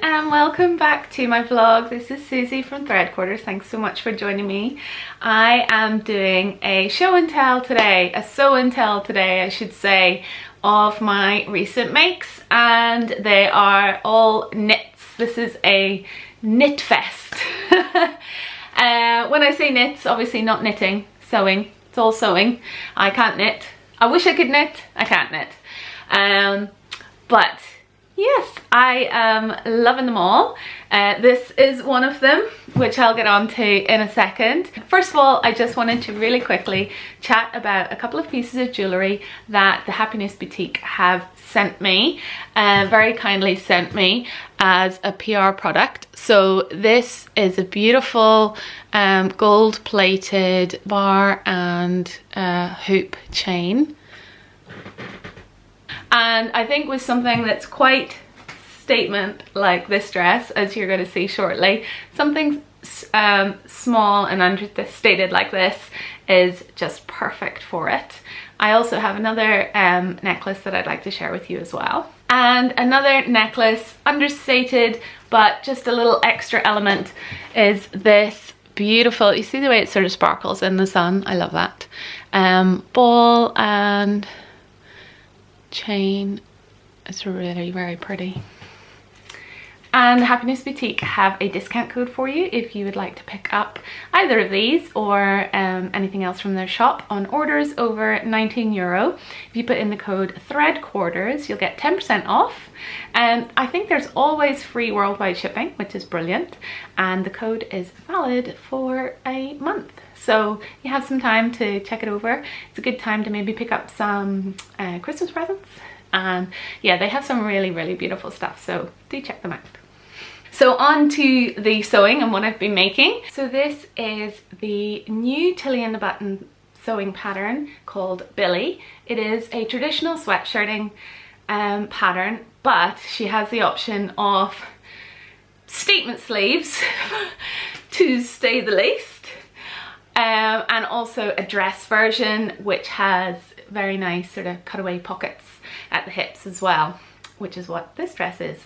and welcome back to my vlog. This is Susie from Threadquarters. Thanks so much for joining me. I am doing a show and tell today, a sew and tell today I should say, of my recent makes, and they are all knits. This is a knit fest. When I say knits, obviously not knitting, sewing. It's all sewing. I can't knit. I wish I could knit. I can't knit. But yes, I am loving them all. This is one of them, which I'll get on to in a second. First of all, I just wanted to really quickly chat about a couple of pieces of jewellery that the Happiness Boutique have sent me, very kindly sent me as a PR product. So this is a beautiful gold-plated bar and hoop chain. And I think with something that's quite statement like this dress, as you're going to see shortly, something small and understated like this is just perfect for it. I also have another necklace that I'd like to share with you as well. And another necklace, understated, but just a little extra element, is this beautiful, you see the way it sort of sparkles in the sun? I love that. Ball and chain. It's really very pretty. And Happiness Boutique have a discount code for you if you would like to pick up either of these or anything else from their shop on orders over €19. If you put in the code Threadquarters, you'll get 10% off. I think there's always free worldwide shipping, which is brilliant, and the code is valid for a month. So you have some time to check it over. It's a good time to maybe pick up some Christmas presents. And yeah, they have some really, really beautiful stuff, so do check them out. So on to the sewing and what I've been making. So this is the new Tillian button sewing pattern called Billy. It is a traditional sweatshirting pattern, but she has the option of statement sleeves to say the least. And also a dress version which has very nice sort of cutaway pockets at the hips as well, which is what this dress is.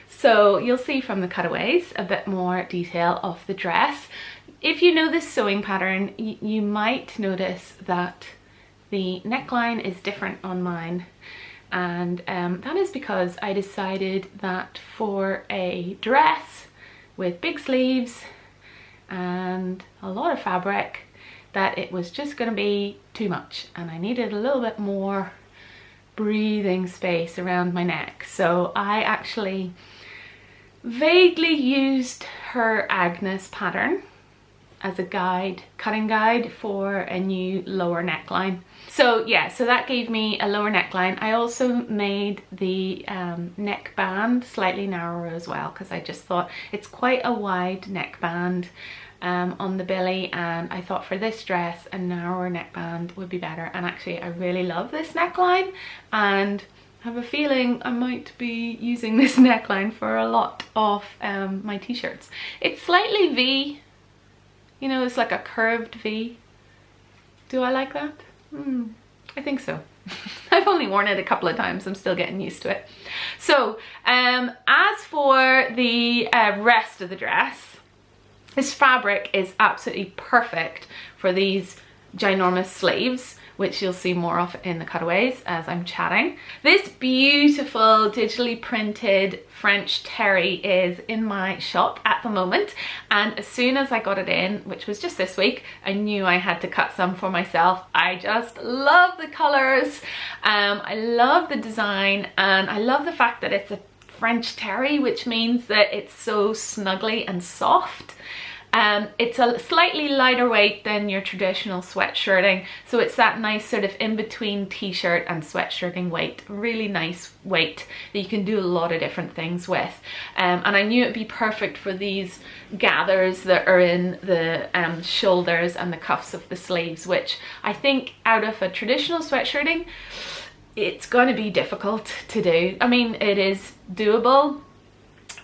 So you'll see from the cutaways a bit more detail of the dress. If you know this sewing pattern, you might notice that the neckline is different on mine, and that is because I decided that for a dress with big sleeves and a lot of fabric, that it was just going to be too much, and I needed a little bit more breathing space around my neck. So I actually vaguely used her Agnes pattern as a guide, cutting guide for a new lower neckline. So yeah, so that gave me a lower neckline. I also made the neck band slightly narrower as well, because I just thought it's quite a wide neck band on the Billy, and I thought for this dress a narrower neckband would be better. And actually I really love this neckline, and I have a feeling I might be using this neckline for a lot of my t-shirts. It's slightly V, you know, it's like a curved V. Do I like that? I think so. I've only worn it a couple of times, I'm still getting used to it. So as for the rest of the dress, this fabric is absolutely perfect for these ginormous sleeves, which you'll see more of in the cutaways as I'm chatting. This beautiful digitally printed French terry is in my shop at the moment, and as soon as I got it in, which was just this week, I knew I had to cut some for myself. I just love the colours, I love the design, and I love the fact that it's a French terry, which means that it's so snuggly and soft. It's a slightly lighter weight than your traditional sweatshirting, so it's that nice sort of in-between t-shirt and sweatshirting weight. Really nice weight that you can do a lot of different things with. And I knew it'd be perfect for these gathers that are in the shoulders and the cuffs of the sleeves, which I think out of a traditional sweatshirting, it's going to be difficult to do. I mean, it is doable,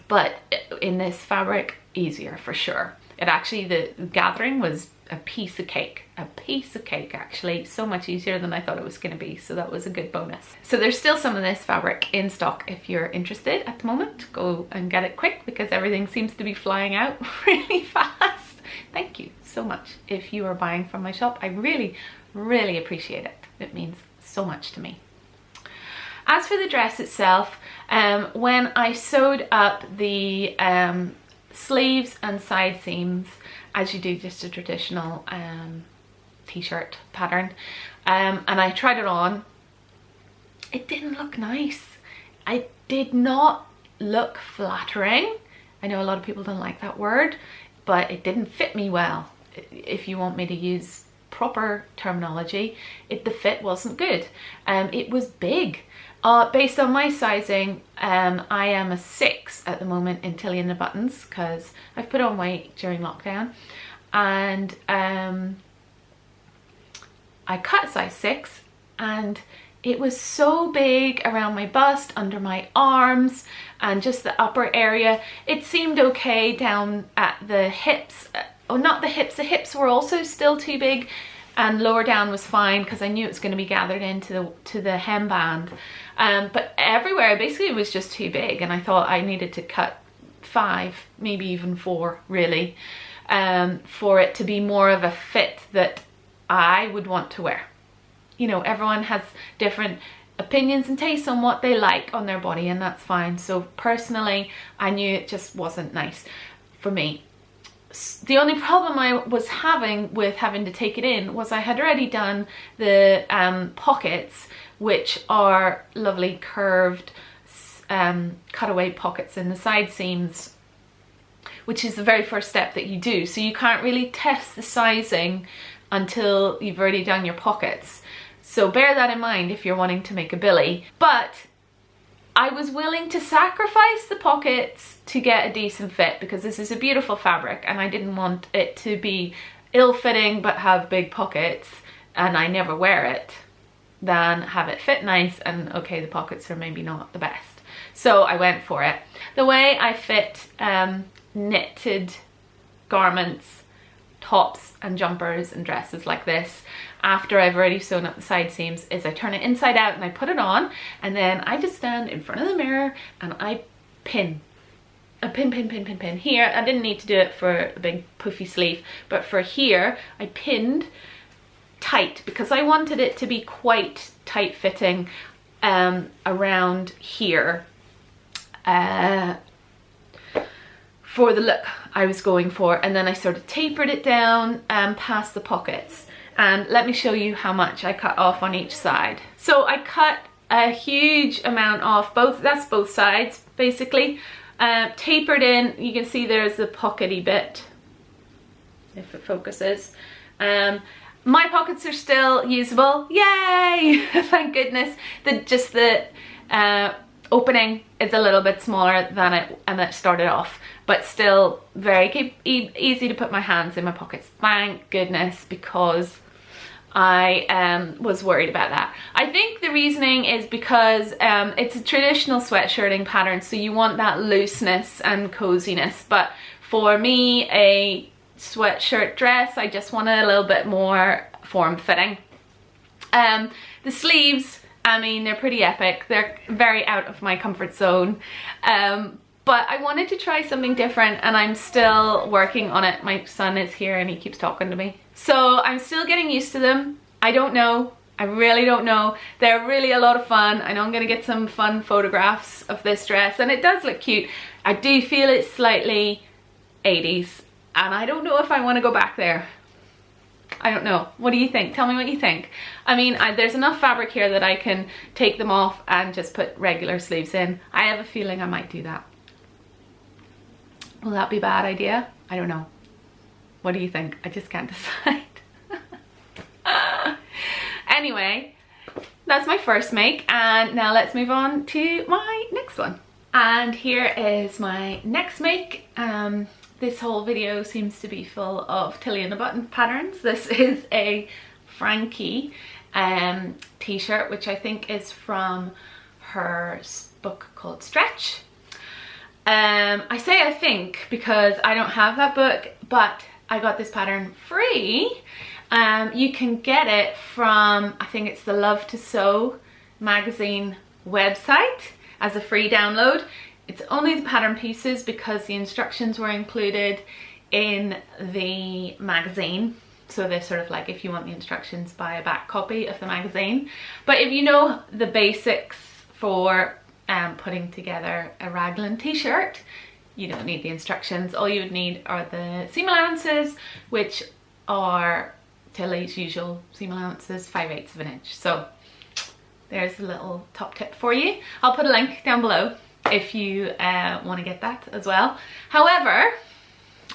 but in this fabric, easier for sure. It actually, the gathering was a piece of cake. A piece of cake, actually. So much easier than I thought it was going to be, so that was a good bonus. So there's still some of this fabric in stock if you're interested at the moment. Go and get it quick because everything seems to be flying out really fast. Thank you so much if you are buying from my shop. I really, really appreciate it. It means so much to me. As for the dress itself, when I sewed up the sleeves and side seams, as you do just a traditional t-shirt pattern, and I tried it on, it didn't look nice. It did not look flattering. I know a lot of people don't like that word, but it didn't fit me well. If you want me to use proper terminology, the fit wasn't good. It was big. Based on my sizing, I am a 6 at the moment in Tillian the buttons because I've put on weight during lockdown, and I cut size 6, and it was so big around my bust, under my arms, and just the upper area. It seemed okay down at the hips. Oh, not the hips. The hips were also still too big, and lower down was fine because I knew it was going to be gathered into the hemband. But everywhere, basically, it was just too big, and I thought I needed to cut 5, maybe even 4, really, for it to be more of a fit that I would want to wear. You know, everyone has different opinions and tastes on what they like on their body, and that's fine. So personally, I knew it just wasn't nice for me. The only problem I was having with having to take it in was I had already done the pockets, which are lovely curved cutaway pockets in the side seams, which is the very first step that you do. So you can't really test the sizing until you've already done your pockets. So bear that in mind if you're wanting to make a billy. But I was willing to sacrifice the pockets to get a decent fit because this is a beautiful fabric and I didn't want it to be ill-fitting but have big pockets and I never wear it, than have it fit nice and okay, the pockets are maybe not the best. So I went for it. The way I fit knitted garments, tops and jumpers and dresses like this after I've already sewn up the side seams is I turn it inside out and I put it on, and then I just stand in front of the mirror and I pin. I pin here. I didn't need to do it for a big puffy sleeve, but for here I pinned tight because I wanted it to be quite tight fitting around here for the look I was going for, and then I sort of tapered it down past the pockets. And let me show you how much I cut off on each side. So I cut a huge amount off that's both sides basically. Tapered in, you can see there's the pockety bit, if it focuses. My pockets are still usable, yay! Thank goodness. The opening is a little bit smaller than it started off, but still very easy to put my hands in my pockets. Thank goodness, because I was worried about that. I think the reasoning is because it's a traditional sweatshirting pattern, so you want that looseness and coziness, but for me, a sweatshirt dress, I just wanted a little bit more form-fitting. The sleeves, I mean, they're pretty epic. They're very out of my comfort zone. But I wanted to try something different and I'm still working on it. My son is here and he keeps talking to me. So I'm still getting used to them. I don't know. I really don't know. They're really a lot of fun. I know I'm gonna get some fun photographs of this dress and it does look cute. I do feel it's slightly 80s and I don't know if I wanna go back there. I don't know. What do you think? Tell me what you think. I mean, there's enough fabric here that I can take them off and just put regular sleeves in. I have a feeling I might do that. Will that be a bad idea? I don't know. What do you think? I just can't decide. Anyway, that's my first make, and now let's move on to my next one. And here is my next make. This whole video seems to be full of Tillian the button patterns. This is a Frankie t-shirt, which I think is from her book called Stretch. I say I think because I don't have that book, but I got this pattern free. You can get it from, I think it's the Love to Sew magazine website as a free download. It's only the pattern pieces because the instructions were included in the magazine. So they're sort of like, if you want the instructions, buy a back copy of the magazine. But if you know the basics for putting together a raglan t-shirt, you don't need the instructions. All you would need are the seam allowances, which are Tilly's usual seam allowances, 5/8 of an inch. So there's a little top tip for you. I'll put a link down below if you want to get that as well. However,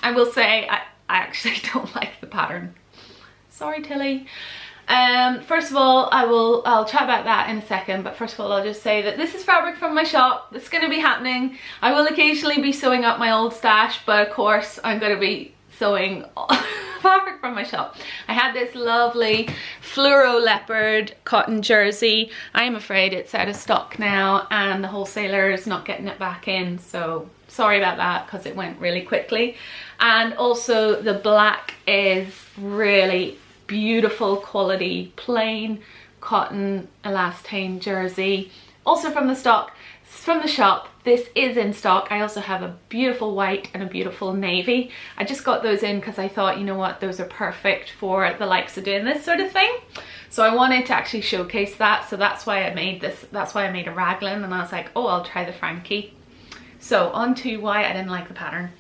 I will say I actually don't like the pattern. Sorry, Tilly. First of all, I'll chat about that in a second, but first of all, I'll just say that this is fabric from my shop. It's going to be happening. I will occasionally be sewing up my old stash, but of course, I'm going to be sewing fabric from my shop. I had this lovely Fluro Leopard cotton jersey. I am afraid it's out of stock now, and the wholesaler is not getting it back in, so sorry about that because it went really quickly. And also the black is really beautiful quality plain cotton elastane jersey, also from the shop. This is in stock. I also have a beautiful white and a beautiful navy. I just got those in because I thought, you know what, those are perfect for the likes of doing this sort of thing. So I wanted to actually showcase that, so that's why I made this. That's why I made a raglan, and I was like, oh, I'll try the Frankie. So on to why I didn't like the pattern.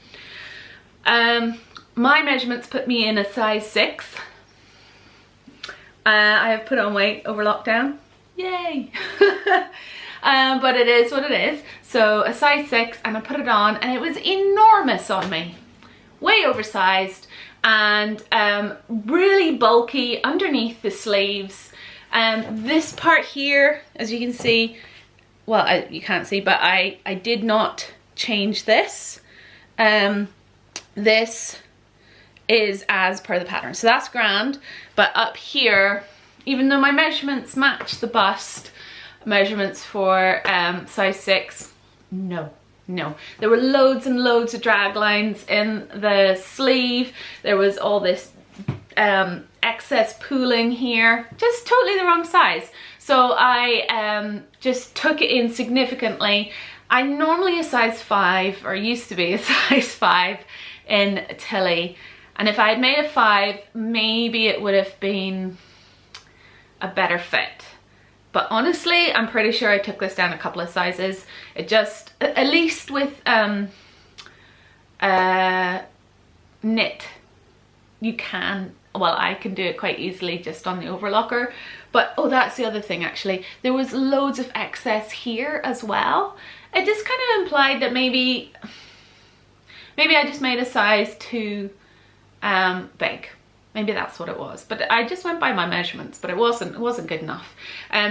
My measurements put me in a size 6. I have put on weight over lockdown. Yay! But it is what it is. So a size 6, and I put it on, and it was enormous on me. Way oversized, and really bulky underneath the sleeves. This part here, as you can see, well, you can't see, but I did not change this. This is as per the pattern, so that's grand. But up here, even though my measurements match the bust measurements for size 6, no. There were loads and loads of drag lines in the sleeve. There was all this excess pooling here, just totally the wrong size. So I just took it in significantly. I'm normally a size 5, or used to be a size 5 in Tilly. And if I had made a 5, maybe it would have been a better fit. But honestly, I'm pretty sure I took this down a couple of sizes. It just, at least with knit, you can, well, I can do it quite easily just on the overlocker. But, oh, that's the other thing actually. There was loads of excess here as well. It just kind of implied that maybe I just made a size too big. Maybe that's what it was, but I just went by my measurements, but it wasn't good enough.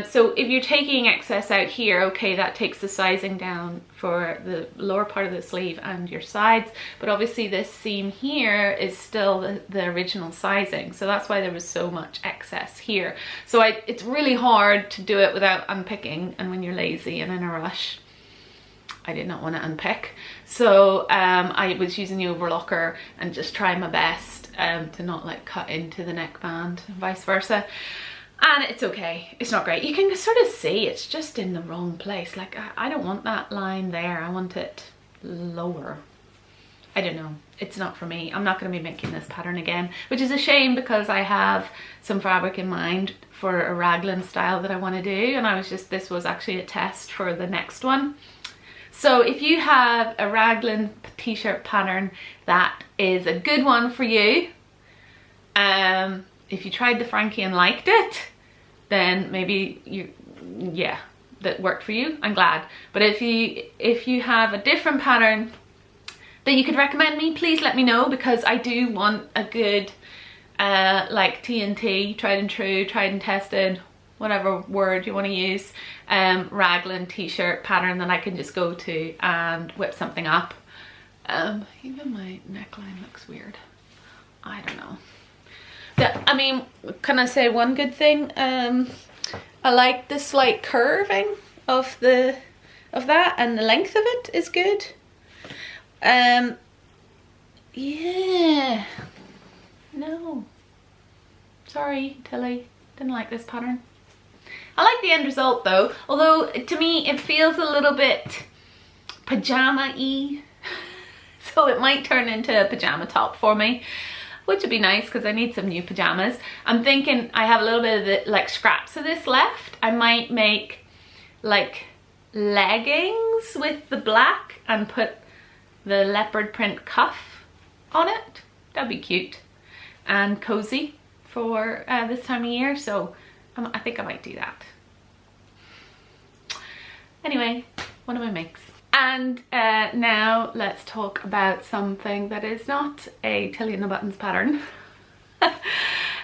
So if you're taking excess out here, okay, that takes the sizing down for the lower part of the sleeve and your sides, but obviously this seam here is still the original sizing, so that's why there was so much excess here. So it's really hard to do it without unpicking, and when you're lazy and in a rush, I did not want to unpick. So I was using the overlocker and just trying my best to not like cut into the neckband and vice versa. And it's okay, it's not great. You can sort of see it's just in the wrong place. Like I don't want that line there, I want it lower. I don't know, it's not for me. I'm not going to be making this pattern again, which is a shame because I have some fabric in mind for a raglan style that I want to do, and this was actually a test for the next one. So if you have a raglan t-shirt pattern that is a good one for you, if you tried the Frankie and liked it, then maybe that worked for you, I'm glad. But if you have a different pattern that you could recommend me, please let me know, because I do want a good like TNT, tried and true, tried and tested, whatever word you want to use, raglan t-shirt pattern that I can just go to and whip something up. Even my neckline looks weird. I don't know. I mean, can I say one good thing? I like the slight curving of that, and the length of it is good. Yeah, No. Sorry, Tilly. Didn't like this pattern. I like the end result though, although to me it feels a little bit pajama-y. So it might turn into a pajama top for me, which would be nice because I need some new pajamas. I'm thinking I have a little bit of the like scraps of this left. I might make like leggings with the black and put the leopard print cuff on it. That'd be cute and cozy for this time of year, so I think I might do that. Anyway, one of my makes. And now let's talk about something that is not a Tillian the Buttons pattern.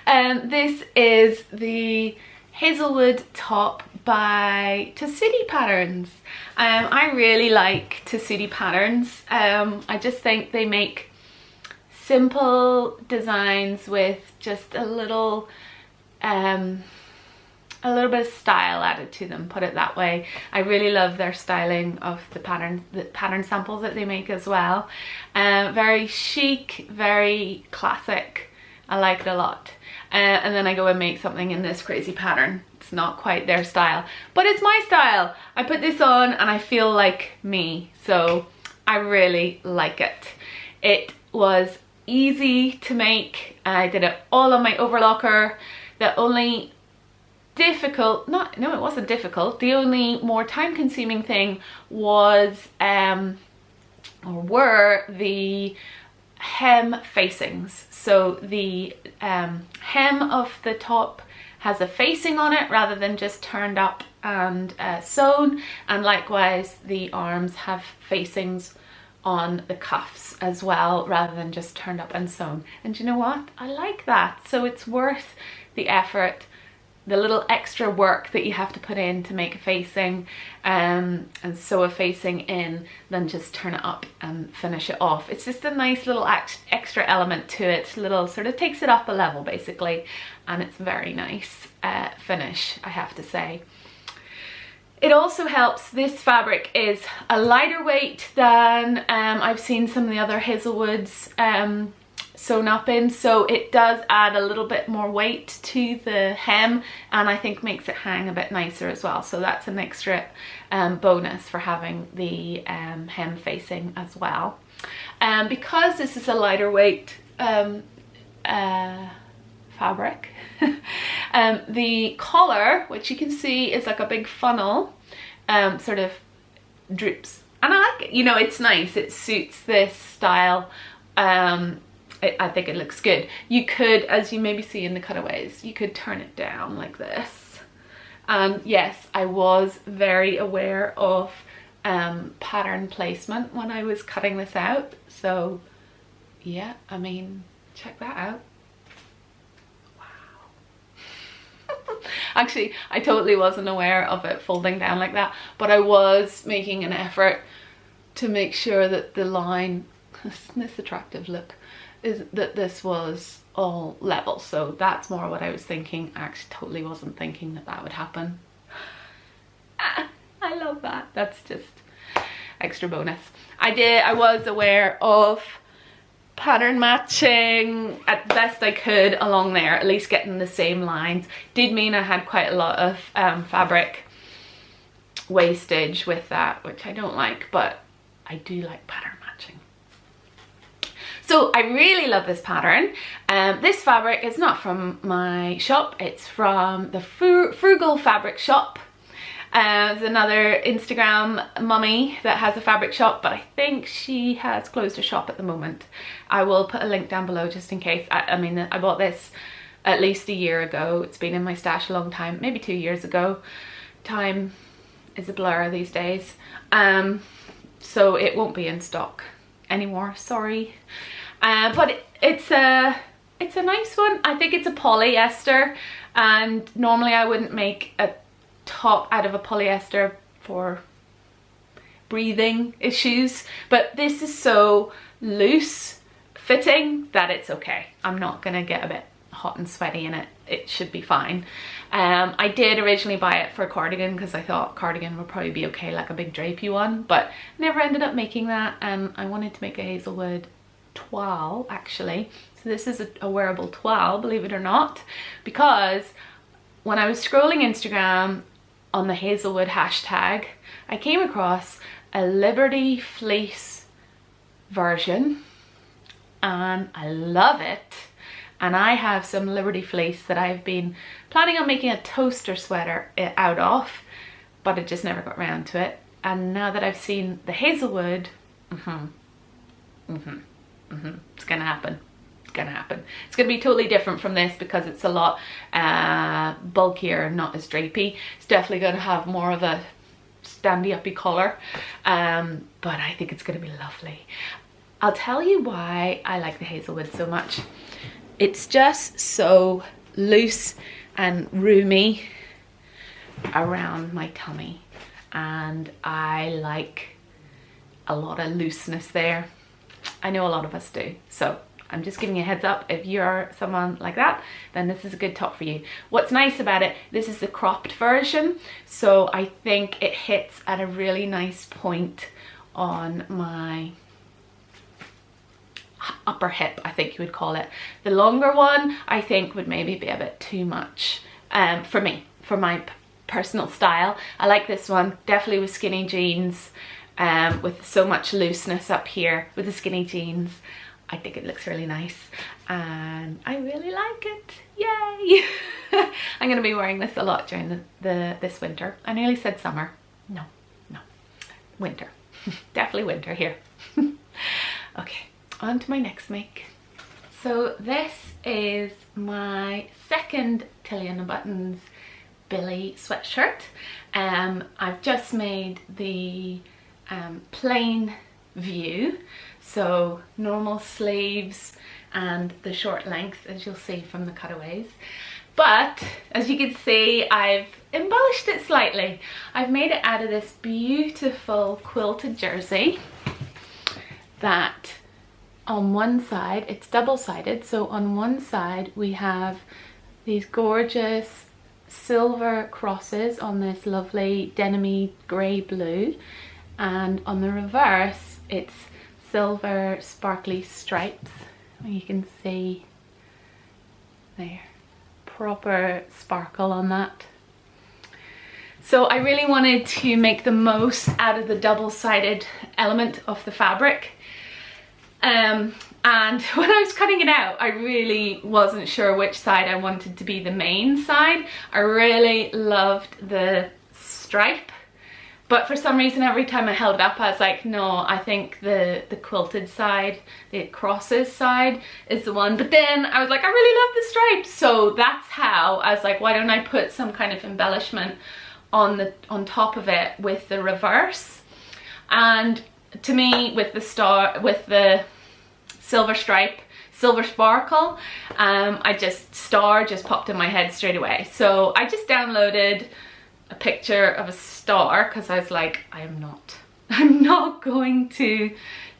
This is the Hazelwood top by Tessuti Patterns. I really like Tessuti Patterns. I just think they make simple designs with just a little bit of style added to them, put it that way. I really love their styling of the pattern samples that they make as well. Very chic, very classic. I like it a lot. And then I go and make something in this crazy pattern. It's not quite their style, but it's my style. I put this on and I feel like me, so I really like it. It was easy to make. I did it all on my overlocker. The only difficult, no it wasn't difficult, the only more time consuming thing was were the hem facings. So the hem of the top has a facing on it rather than just turned up and sewn, and likewise the arms have facings on the cuffs as well rather than just turned up and sewn. And you know what, I like that, so it's worth the effort, the little extra work that you have to put in to make a facing and sew a facing in, than just turn it up and finish it off. It's just a nice little extra element to it, little sort of takes it up a level basically, and it's very nice finish, I have to say. It also helps, this fabric is a lighter weight than I've seen some of the other Hazelwoods sewn up in, so it does add a little bit more weight to the hem, and I think makes it hang a bit nicer as well. So that's an extra bonus for having the hem facing as well. Because this is a lighter weight fabric, the collar, which you can see is like a big funnel, sort of droops, and I like it. You know, it's nice, it suits this style. I think it looks good. You could, as you maybe see in the cutaways, you could turn it down like this. And yes, I was very aware of pattern placement when I was cutting this out. So yeah, I mean, check that out. Wow. Actually, I totally wasn't aware of it folding down like that, but I was making an effort to make sure that the line, this attractive look, is that this was all level. So that's more what I was thinking. I actually totally wasn't thinking that that would happen. I love that. That's just extra bonus. I was aware of pattern matching at best I could along there, at least getting the same lines. Did mean I had quite a lot of fabric wastage with that, which I don't like, but I do like pattern matching. So I really love this pattern. This fabric is not from my shop, it's from the Frugal Fabric Shop. There's another Instagram mummy that has a fabric shop, but I think she has closed her shop at the moment. I will put a link down below just in case. I mean, I bought this at least a year ago. It's been in my stash a long time, maybe 2 years ago. Time is a blur these days. So it won't be in stock anymore, sorry. But it's a nice one. I think it's a polyester, and normally I wouldn't make a top out of a polyester for breathing issues, but this is so loose fitting that it's okay. I'm not gonna get a bit hot and sweaty in it. It should be fine. I did originally buy it for a cardigan because I thought cardigan would probably be okay, like a big drapey one, but never ended up making that. I wanted to make a Hazelwood toile actually, so this is a wearable toile, believe it or not, because when I was scrolling Instagram on the Hazelwood hashtag, I came across a Liberty fleece version and I love it. And I have some Liberty fleece that I've been planning on making a toaster sweater out of, but I just never got around to it. And now that I've seen the Hazelwood, it's gonna happen. It's gonna happen. It's gonna be totally different from this because it's a lot bulkier and not as drapey. It's definitely gonna have more of a standy-uppy collar, but I think it's gonna be lovely. I'll tell you why I like the Hazelwood so much. It's just so loose and roomy around my tummy, and I like a lot of looseness there. I know a lot of us do, so I'm just giving you a heads up. If you're someone like that, then this is a good top for you. What's nice about it, this is the cropped version, so I think it hits at a really nice point on my upper hip, I think you would call it. The longer one I think would maybe be a bit too much for me, for my personal style. I like this one definitely with skinny jeans, with so much looseness up here with the skinny jeans. I think it looks really nice and I really like it. Yay! I'm gonna be wearing this a lot during this winter. I nearly said summer. No, winter. Definitely winter here. Okay, on to my next make. So this is my second Tillian Buttons Billy sweatshirt. I've just made the plain view, so normal sleeves and the short length, as you'll see from the cutaways. But as you can see, I've embellished it slightly. I've made it out of this beautiful quilted jersey that on one side, it's double-sided, so on one side we have these gorgeous silver crosses on this lovely denim-y grey blue, and on the reverse it's silver sparkly stripes. You can see there, proper sparkle on that. So I really wanted to make the most out of the double-sided element of the fabric. And when I was cutting it out, I really wasn't sure which side I wanted to be the main side. I really loved the stripe, but for some reason every time I held it up I was like, no, I think the quilted side, the crosses side is the one. But then I was like, I really love the stripes, so that's how I was like, why don't I put some kind of embellishment on top of it with the reverse. And to me, with the silver stripe, silver sparkle, star just popped in my head straight away. So I just downloaded a picture of a star because I was like, I'm not going to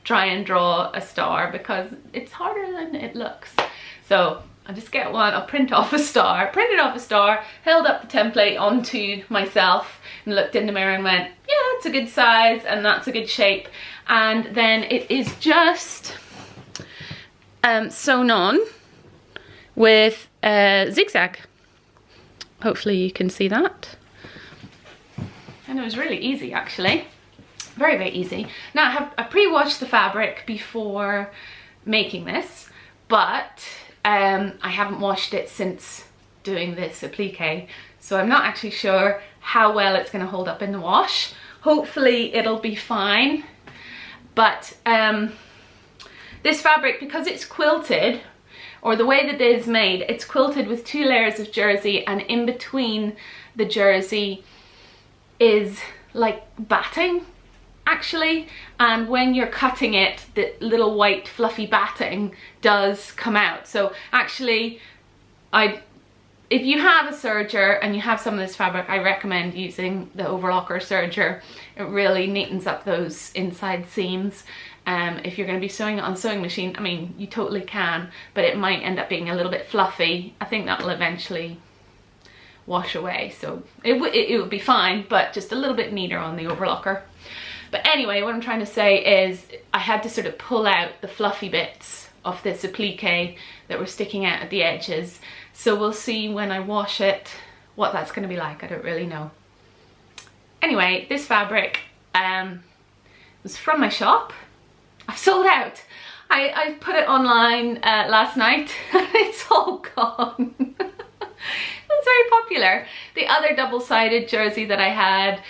try and draw a star because it's harder than it looks. So I'll just get one, I'll print off a star, held up the template onto myself and looked in the mirror and went, yeah, that's a good size and that's a good shape. And then it is just sewn on with a zigzag. Hopefully you can see that. And it was really easy, actually. Very, very easy. Now I pre-washed the fabric before making this, but I haven't washed it since doing this applique, so I'm not actually sure how well it's going to hold up in the wash. Hopefully it'll be fine. But this fabric, because it's quilted, or the way that it is made, it's quilted with 2 layers of jersey, and in between the jersey is like batting, actually, and when you're cutting it, the little white fluffy batting does come out. So actually, if you have a serger and you have some of this fabric, I recommend using the overlocker serger. It really neatens up those inside seams. If you're going to be sewing it on sewing machine, I mean, you totally can, but it might end up being a little bit fluffy. I think that will eventually wash away, so it would be fine, but just a little bit neater on the overlocker. But anyway, what I'm trying to say is I had to sort of pull out the fluffy bits of this applique that were sticking out at the edges. So we'll see when I wash it what that's going to be like. I don't really know. Anyway, this fabric was from my shop. I've sold out. I put it online last night and it's all gone. It was very popular. The other double-sided jersey that I had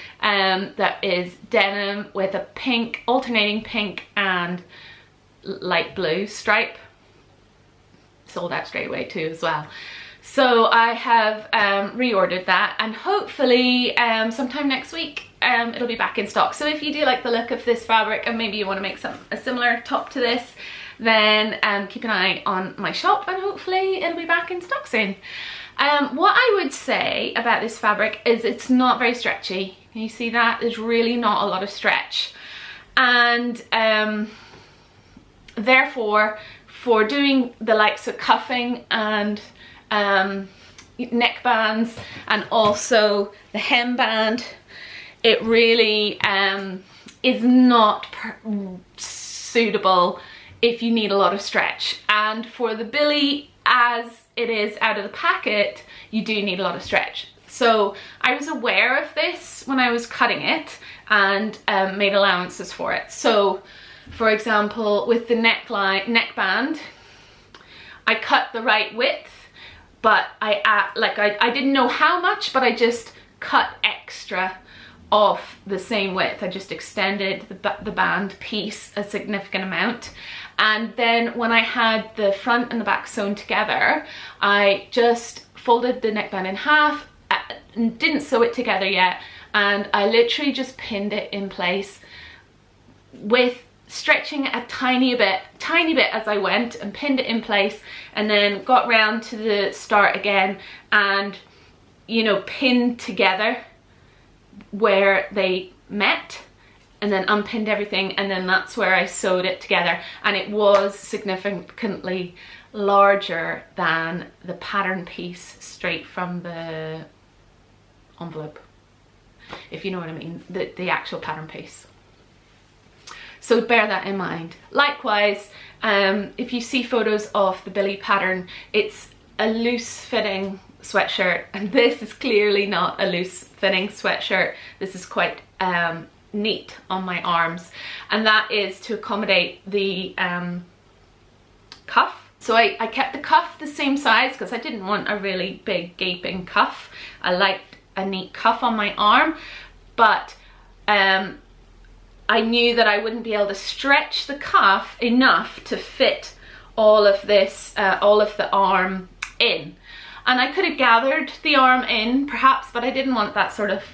that is denim with a pink, alternating pink and light blue stripe, sold out straight away too as well. So I have reordered that, and hopefully sometime next week it'll be back in stock. So if you do like the look of this fabric and maybe you want to make a similar top to this, then keep an eye on my shop and hopefully it'll be back in stock soon. What I would say about this fabric is it's not very stretchy. Can you see that? There's really not a lot of stretch. And therefore, for doing the likes of cuffing and neck bands and also the hemband, it really is not suitable if you need a lot of stretch. And for the billy, as it is out of the packet, you do need a lot of stretch. So I was aware of this when I was cutting it and made allowances for it. So for example, with the neckband, I cut the right width, but I didn't know how much, but I just cut extra off the same width. I just extended the band piece a significant amount. And then when I had the front and the back sewn together, I just folded the neckband in half, didn't sew it together yet, and I literally just pinned it in place with stretching a tiny bit as I went, and pinned it in place, and then got round to the start again and, you know, pinned together where they met, and then unpinned everything, and then that's where I sewed it together. And it was significantly larger than the pattern piece straight from the envelope, if you know what I mean, the actual pattern piece. So bear that in mind. Likewise, if you see photos of the billy pattern, it's a loose fitting sweatshirt, and this is clearly not a loose fitting sweatshirt. This is quite neat on my arms, and that is to accommodate the cuff. So I kept the cuff the same size because I didn't want a really big gaping cuff. I liked a neat cuff on my arm, but I knew that I wouldn't be able to stretch the cuff enough to fit all of this, all of the arm in. And I could have gathered the arm in perhaps, but I didn't want that sort of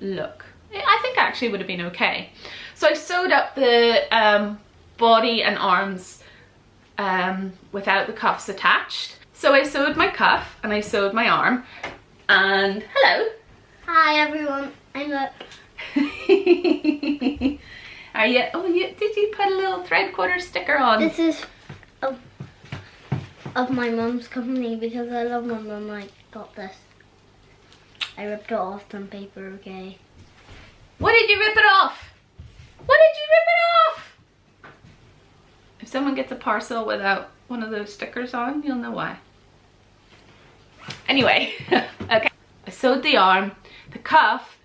look. I think actually would have been okay. So I sewed up the body and arms without the cuffs attached. So I sewed my cuff and I sewed my arm, and hello. Hi everyone, I'm up. Are you, did you put a little Threadquarters sticker on? This is of my mum's company because I love my mum. I got this. I ripped it off some paper, okay? What did you rip it off? What did you rip it off? If someone gets a parcel without one of those stickers on, you'll know why. Anyway, okay. I sewed the arm. The cuff,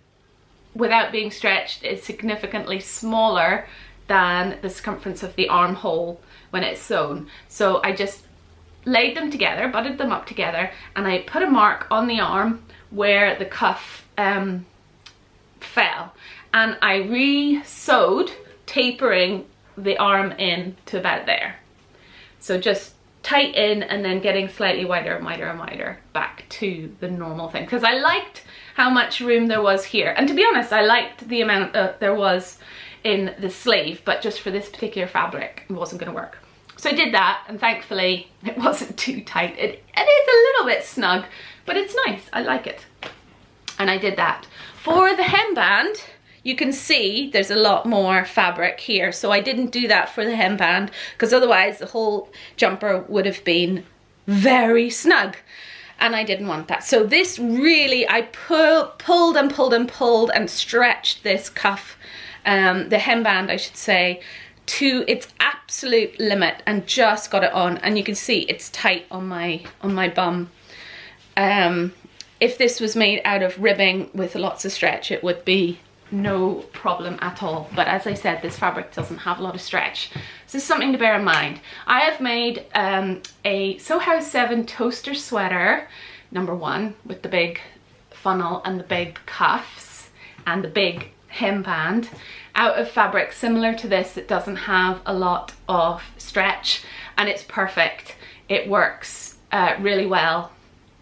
without being stretched, is significantly smaller than the circumference of the armhole when it's sewn. So I just laid them together, butted them up together, and I put a mark on the arm where the cuff fell, and I re-sewed, tapering the arm in to about there. So just tight in and then getting slightly wider and wider and wider back to the normal thing, because I liked how much room there was here, and to be honest I liked the amount there was in the sleeve, but just for this particular fabric it wasn't going to work. So I did that, and thankfully it wasn't too tight. It is a little bit snug, but it's nice. I like it. And I did that. For the hemband, you can see there's a lot more fabric here. So I didn't do that for the hemband because otherwise the whole jumper would have been very snug. And I didn't want that. So this really, I pulled and pulled and pulled and stretched this cuff, the hemband I should say, to its absolute limit and just got it on, and you can see it's tight on my bum. If this was made out of ribbing with lots of stretch, it would be no problem at all. But as I said, this fabric doesn't have a lot of stretch. So something to bear in mind. I have made a Sew House 7 toaster sweater, number 1, with the big funnel and the big cuffs and the big hemband, out of fabric similar to this that doesn't have a lot of stretch, and it's perfect. It works really well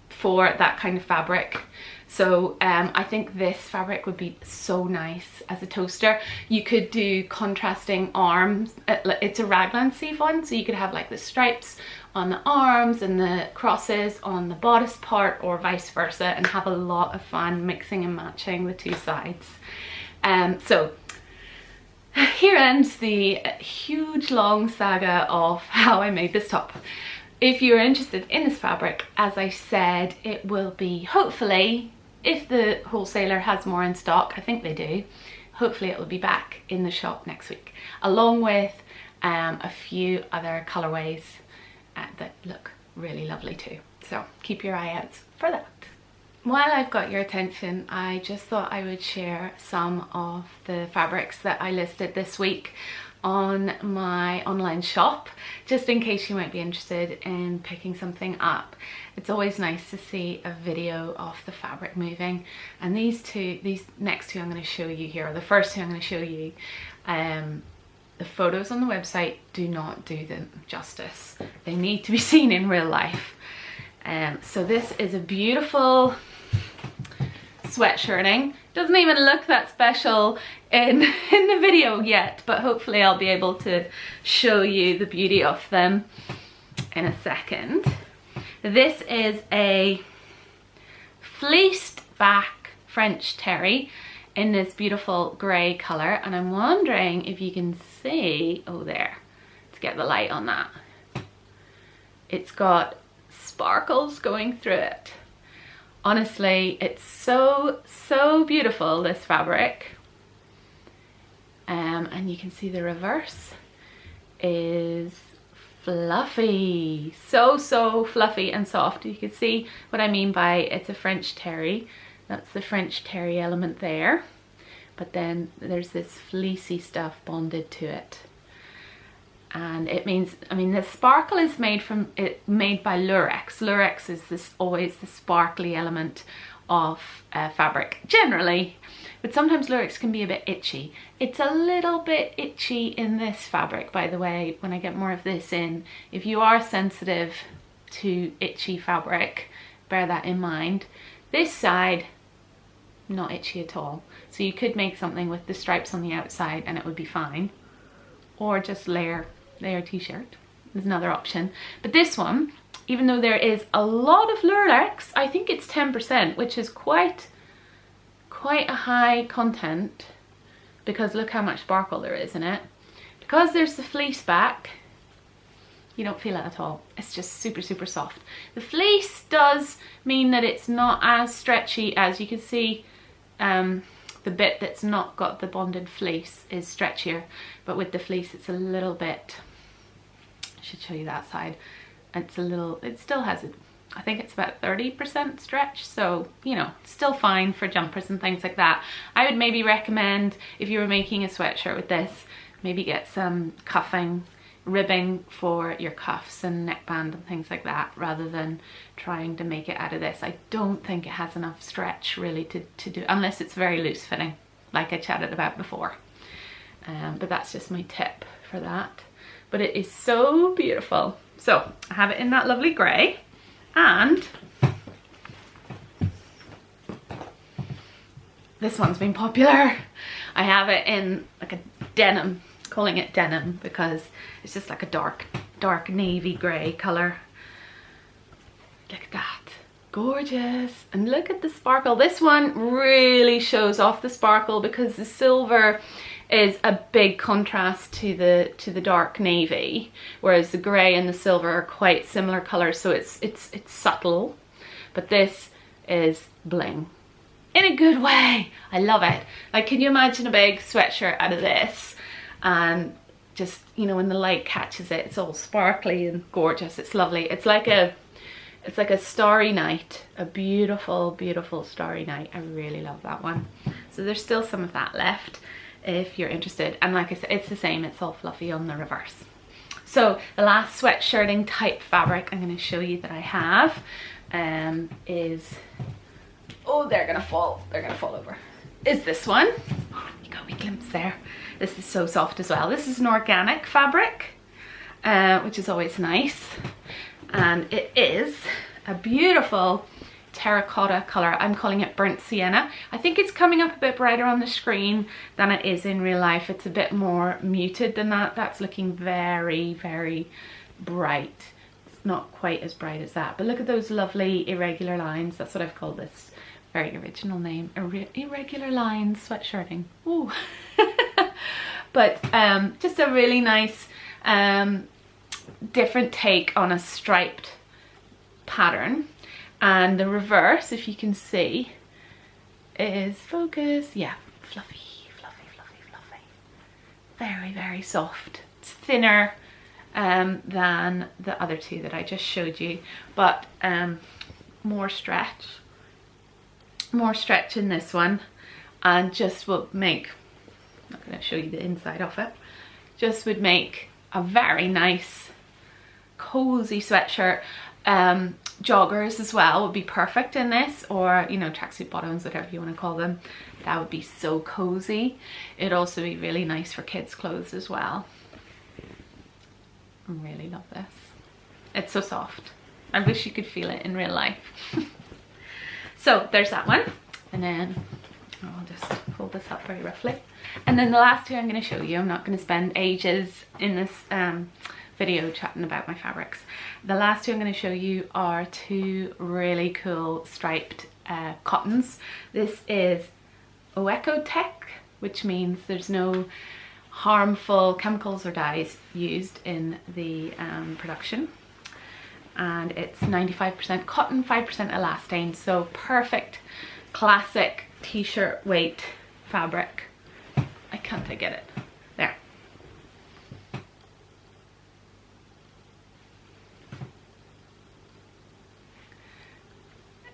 for that kind of fabric. So I think this fabric would be so nice as a toaster. You could do contrasting arms. It's a raglan sleeve one, so you could have like the stripes on the arms and the crosses on the bodice part, or vice versa, and have a lot of fun mixing and matching the two sides. So here ends the huge long saga of how I made this top. If you're interested in this fabric, as I said, it will be, hopefully, if the wholesaler has more in stock, I think they do, hopefully it will be back in the shop next week, along with a few other colorways that look really lovely too. So keep your eye out for that. While I've got your attention, I just thought I would share some of the fabrics that I listed this week on my online shop, just in case you might be interested in picking something up. It's always nice to see a video of the fabric moving, and these next two I'm going to show you here, or the first two I'm going to show you, the photos on the website do not do them justice. They need to be seen in real life. So this is a beautiful sweatshirting. Doesn't even look that special in the video yet, but hopefully I'll be able to show you the beauty of them in a second. This is a fleeced back French terry in this beautiful grey colour, and I'm wondering if you can see, oh there, to get the light on that, it's got sparkles going through it. Honestly, it's so beautiful, this fabric. And you can see the reverse is fluffy, so fluffy and soft. You can see what I mean by it's a French terry. That's the French terry element there, but then there's this fleecy stuff bonded to it. And it means, I mean, the sparkle is made by lurex. Lurex is always the sparkly element of fabric generally, but sometimes lurex can be a bit itchy. It's a little bit itchy in this fabric, by the way, when I get more of this in. If you are sensitive to itchy fabric, bear that in mind. This side, not itchy at all. So you could make something with the stripes on the outside and it would be fine, or just layer t-shirt is another option. But this one, even though there is a lot of lurex, I think it's 10%, which is quite a high content, because look how much sparkle there is in it. Because there's the fleece back, you don't feel it at all. It's just super soft. The fleece does mean that it's not as stretchy, as you can see. The bit that's not got the bonded fleece is stretchier, but with the fleece it's a little bit, I should show you that side, it's a little, it still has it, I think it's about 30% stretch, so you know, still fine for jumpers and things like that. I would maybe recommend, if you were making a sweatshirt with this, maybe get some cuffing, ribbing for your cuffs and neckband and things like that, rather than trying to make it out of this. I don't think it has enough stretch really to do, unless it's very loose fitting, like I chatted about before. But that's just my tip for that. But it is so beautiful. So I have it in that lovely grey, and this one's been popular. I have it in like a denim, calling it denim because it's just like a dark navy grey colour. Look at that, gorgeous. And look at the sparkle. This one really shows off the sparkle because the silver is a big contrast to the dark navy, whereas the grey and the silver are quite similar colours, so it's subtle. But this is bling in a good way. I love it. Like, can you imagine a big sweatshirt out of this and just, you know, when the light catches it, it's all sparkly and gorgeous. It's lovely. It's like a starry night, a beautiful, beautiful starry night. I really love that one. So there's still some of that left if you're interested. And like I said, it's the same, it's all fluffy on the reverse. So the last sweatshirting type fabric I'm going to show you that I have is, oh, they're gonna fall over, is this one. Oh, you got a wee glimpse there. This is so soft as well. This is an organic fabric, which is always nice. And it is a beautiful terracotta color. I'm calling it burnt sienna. I think it's coming up a bit brighter on the screen than it is in real life. It's a bit more muted than that. That's looking very, very bright. It's not quite as bright as that, but look at those lovely irregular lines. That's what I've called this very original name, irregular lines sweatshirting. Ooh. But just a really nice different take on a striped pattern. And the reverse, if you can see, is focus. Yeah, fluffy, fluffy, fluffy, fluffy. Very, very soft. It's thinner than the other two that I just showed you, but more stretch in this one, and just will make, I'm not going to show you the inside of it, just would make a very nice cozy sweatshirt. Joggers as well would be perfect in this, or, you know, tracksuit bottoms, whatever you want to call them. That would be so cozy. It'd also be really nice for kids' clothes as well. I really love this. It's so soft. I wish you could feel it in real life. So there's that one, and then I'll just hold this up very roughly. And then the last two I'm going to show you, I'm not going to spend ages in this video chatting about my fabrics. The last two I'm going to show you are two really cool striped cottons. This is Ecotech, which means there's no harmful chemicals or dyes used in the production. And it's 95% cotton, 5% elastane, so perfect classic t-shirt weight fabric. I can't get it. There.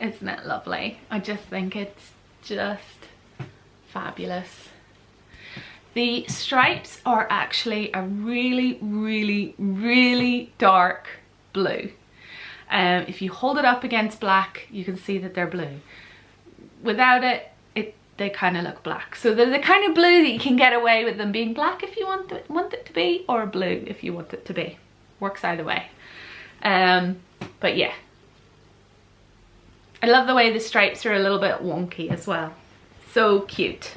Isn't it lovely? I just think it's just fabulous. The stripes are actually a really, really, really dark blue. If you hold it up against black, you can see that they're blue. Without it, they kind of look black. So they're the kind of blue that you can get away with them being black if you want it to be, or blue if you want it to be. Works either way. But yeah. I love the way the stripes are a little bit wonky as well. So cute.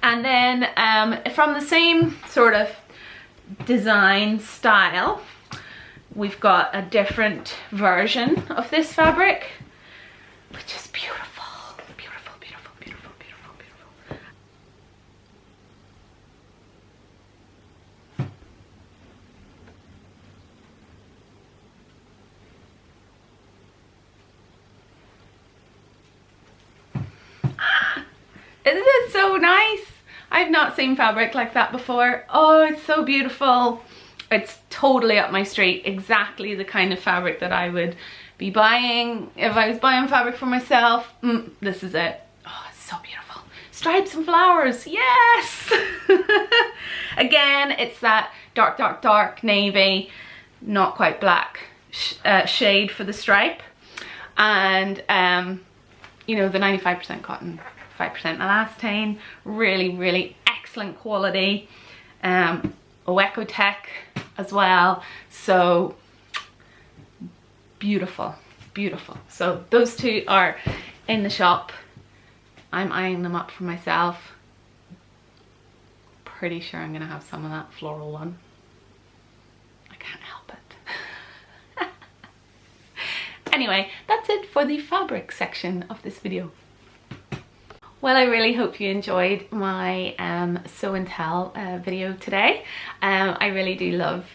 And then from the same sort of design style, we've got a different version of this fabric, which is beautiful. Beautiful, beautiful, beautiful, beautiful, beautiful. Isn't it so nice? I've not seen fabric like that before. Oh, it's so beautiful. It's totally up my street. Exactly the kind of fabric that I would be buying if I was buying fabric for myself. This is it. Oh, it's so beautiful. Stripes and flowers, yes! Again, it's that dark, dark, dark navy, not quite black shade for the stripe. And, you know, the 95% cotton, 5% elastane, really, really excellent quality. Ecotech as well, so beautiful, beautiful. So those two are in the shop. I'm eyeing them up for myself. Pretty sure I'm gonna have some of that floral one. I can't help it. Anyway, that's it for the fabric section of this video. Well, I really hope you enjoyed my Sew and Tell video today. I really do love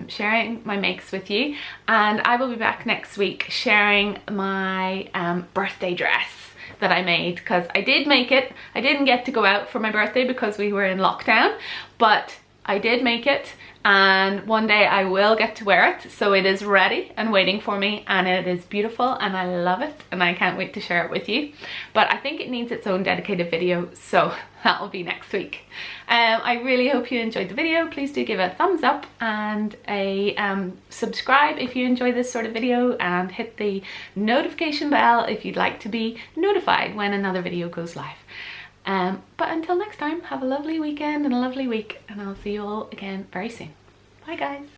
sharing my makes with you, and I will be back next week sharing my birthday dress that I made, because I did make it. I didn't get to go out for my birthday because we were in lockdown, but I did make it, and one day I will get to wear it. So it is ready and waiting for me, and it is beautiful and I love it, and I can't wait to share it with you. But I think it needs its own dedicated video, so that will be next week. I really hope you enjoyed the video. Please do give a thumbs up and a subscribe if you enjoy this sort of video, and hit the notification bell if you'd like to be notified when another video goes live. But until next time, have a lovely weekend and a lovely week, and I'll see you all again very soon. Bye guys.